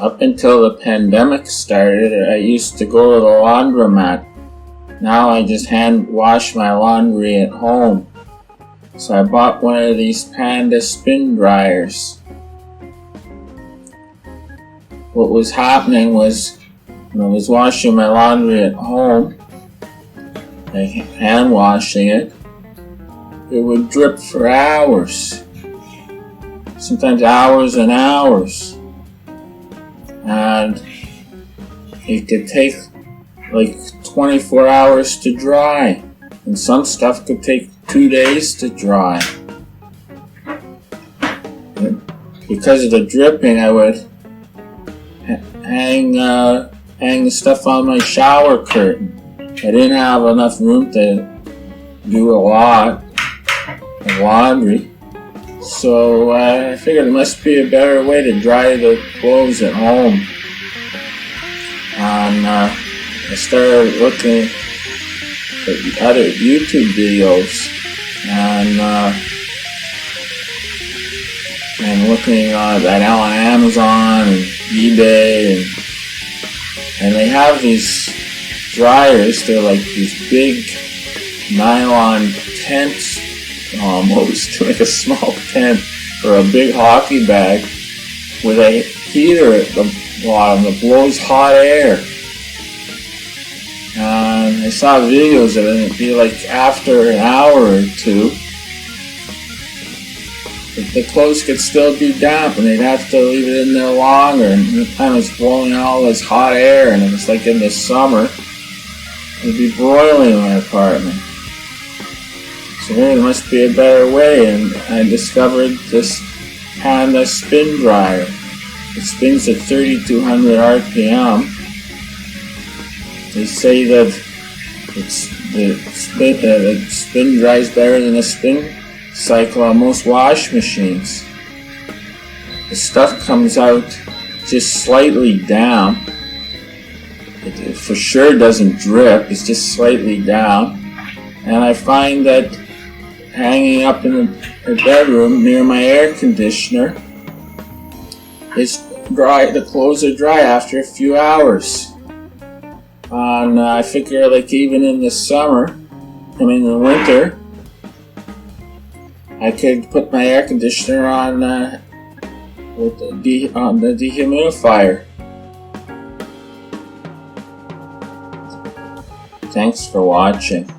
Up until the pandemic started, I used to go to the laundromat. Now I just hand wash my laundry at home. So I bought one of these Panda Spin Dryers. What was happening was, when I was washing my laundry at home, hand washing it, it would drip for hours. Sometimes hours and hours. And it could take like 24 hours to dry. And some stuff could take 2 days to dry. And because of the dripping, I would hang the stuff on my shower curtain. I didn't have enough room to do a lot of laundry. So I figured there must be a better way to dry the clothes at home. And I started looking at other YouTube videos and looking at on Amazon and eBay, and they have these dryers. They're like these big nylon tents, almost like a small tent or a big hockey bag with a heater at the bottom that blows hot air. And I saw videos of it, and it'd be like after an hour or two, the clothes could still be damp and they'd have to leave it in there longer, and the time it's blowing out all this hot air, and it was like in the summer, it'd be broiling in my apartment. So there must be a better way, and I discovered this Panda Spin Dryer. It spins at 3200 RPM. They say that the spin dries better than a spin cycle on most wash machines. The stuff comes out just slightly damp. It for sure doesn't drip, it's just slightly damp. And I find that hanging up in the bedroom near my air conditioner, it's dry. The clothes are dry after a few hours. And I figure, like, even in the summer, in the winter, I could put my air conditioner on with the dehumidifier. Thanks for watching.